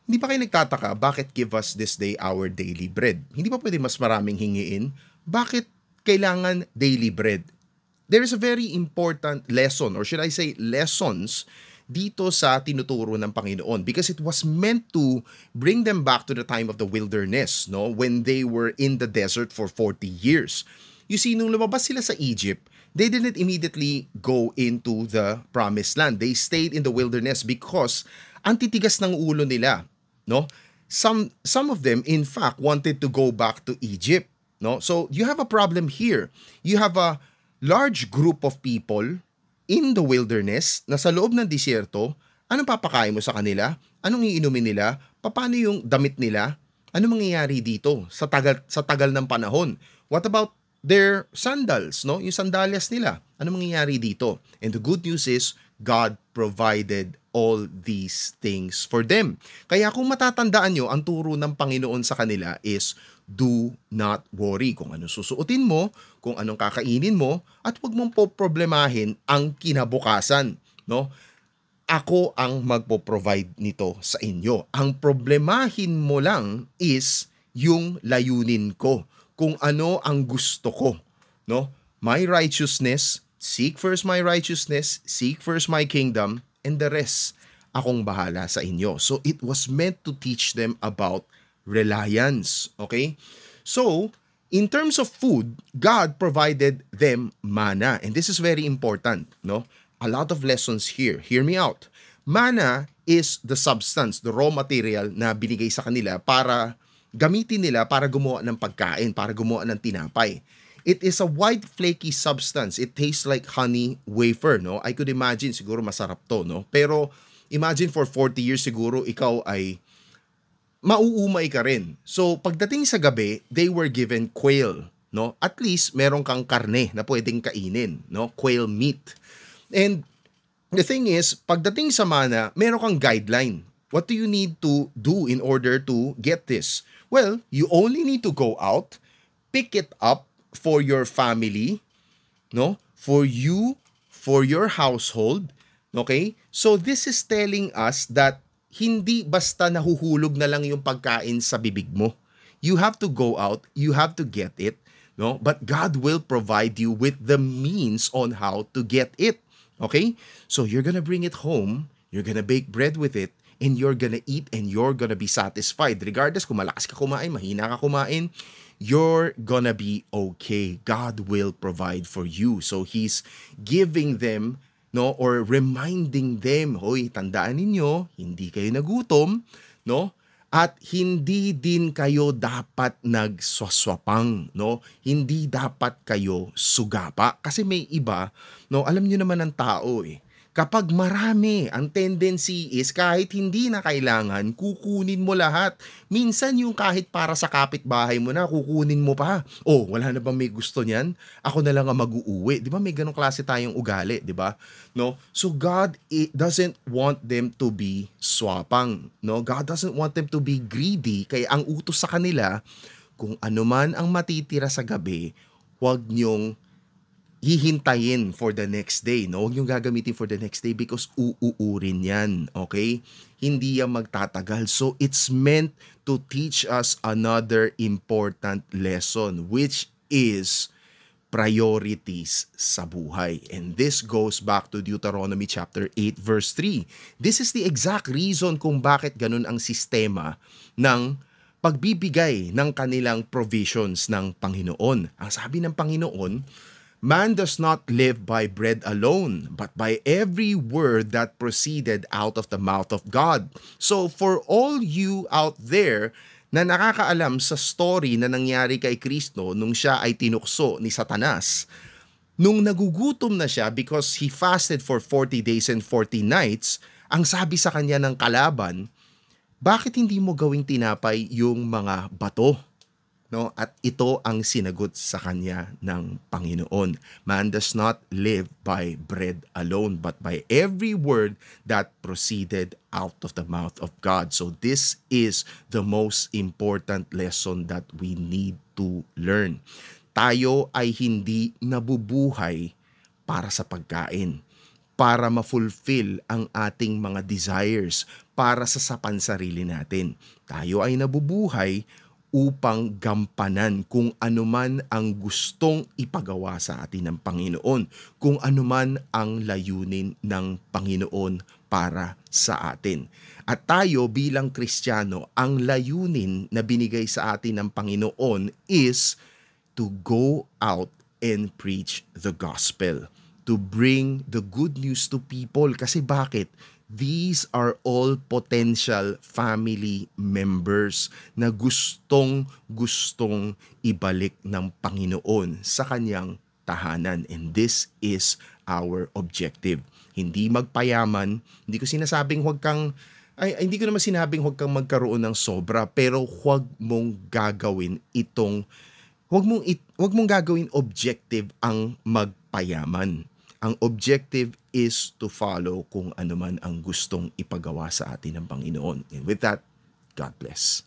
Hindi ba kayo nagtataka, bakit give us this day our daily bread? Hindi ba pwede mas maraming hingiin? Bakit kailangan daily bread? There is a very important lesson, or should I say lessons, dito sa tinuturo ng Panginoon, because it was meant to bring them back to the time of the wilderness, no? When they were in the desert for 40 years. You see, nung lumabas sila sa Egypt, they didn't immediately go into the promised land. They stayed in the wilderness because ang titigas ng ulo nila, no? Some of them in fact wanted to go back to Egypt, no? So you have a problem here. You have a large group of people in the wilderness na sa loob ng disyerto. Anong papakain mo sa kanila? Anong iinumin nila? Paano yung damit nila? Ano mangyayari dito sa tagal ng panahon? What about their sandals, no? Yung sandalyas nila. Ano mangyayari dito? And the good news is God provided all these things for them. Kaya kung matatandaan nyo, ang turo ng Panginoon sa kanila is do not worry kung anong susuotin mo, kung anong kakainin mo, at huwag mong poproblemahin ang kinabukasan, no? Ako ang magpo-provide nito sa inyo. Ang problemahin mo lang is yung layunin ko, kung ano ang gusto ko, no? My righteousness, seek first my righteousness, seek first my kingdom, and the rest akong bahala sa inyo. So it was meant to teach them about reliance, okay? So, in terms of food, God provided them manna. And this is very important, no? A lot of lessons here. Hear me out. Manna is the substance, the raw material na binigay sa kanila para gamitin nila para gumawa ng pagkain, para gumawa ng tinapay. It is a white flaky substance. It tastes like honey wafer, no? I could imagine siguro masarap to, no? Pero imagine for 40 years siguro ikaw ay mauumay ka rin. So pagdating sa gabi, they were given quail, no? At least meron kang karne na pwedeng kainin, no? Quail meat. And the thing is, pagdating sa mana, meron kang guideline. What do you need to do in order to get this? Well, you only need to go out, pick it up for your family, no? For you, for your household, okay? So this is telling us that hindi basta nahuhulog na lang yung pagkain sa bibig mo. You have to go out, you have to get it, no? But God will provide you with the means on how to get it. Okay? So you're gonna bring it home, you're gonna bake bread with it, and you're gonna eat and you're gonna be satisfied. Regardless kung malakas ka kumain, mahina ka kumain, you're gonna be okay. God will provide for you. So He's giving them, no, or reminding them, hoy, tandaan ninyo, hindi kayo nagutom, no? At hindi din kayo dapat nagswaswapang, no? Hindi dapat kayo sugapa. Kasi may iba, no, alam niyo naman ang tao eh. Kapag marami, ang tendency is kahit hindi na kailangan, kukunin mo lahat. Minsan yung kahit para sa kapitbahay mo na, kukunin mo pa. Oh, wala na bang may gusto niyan? Ako na lang ang mag-uuwi. Di ba may ganong klase tayong ugali, di ba? No? So God doesn't want them to be swapang. No? God doesn't want them to be greedy. Kaya ang utos sa kanila, kung ano man ang matitira sa gabi, huwag niyong hihintayin for the next day, no? Huwag yung gagamitin for the next day because uuurin yan, okay? Hindi yan magtatagal. So, it's meant to teach us another important lesson, which is priorities sa buhay. And this goes back to Deuteronomy chapter 8 verse 3. This is the exact reason kung bakit ganun ang sistema ng pagbibigay ng kanilang provisions ng Panginoon. Ang sabi ng Panginoon, man does not live by bread alone, but by every word that proceeded out of the mouth of God. So for all you out there na nakakaalam sa story na nangyari kay Kristo nung siya ay tinukso ni Satanas, nung nagugutom na siya because he fasted for 40 days and 40 nights, ang sabi sa kanya ng kalaban, bakit hindi mo gawing tinapay yung mga bato? No? At ito ang sinagot sa kanya ng Panginoon. Man does not live by bread alone, but by every word that proceeded out of the mouth of God. So this is the most important lesson that we need to learn. Tayo ay hindi nabubuhay para sa pagkain, para ma-fulfill ang ating mga desires, para sa sapansarili natin. Tayo ay nabubuhay upang gampanan kung anuman ang gustong ipagawa sa atin ng Panginoon, kung anuman ang layunin ng Panginoon para sa atin. At tayo bilang Kristiyano, ang layunin na binigay sa atin ng Panginoon is to go out and preach the gospel, to bring the good news to people. Kasi bakit? These are all potential family members na gustong ibalik ng Panginoon sa kanyang tahanan. And this is our objective. Hindi magpayaman. Hindi ko sinasabing hindi ko naman sinabing huwag kang magkaroon ng sobra, pero huwag mong gagawin huwag mong gagawin objective ang magpayaman. Ang objective is to follow kung ano man ang gustong ipagawa sa atin ng Panginoon. And with that, God bless.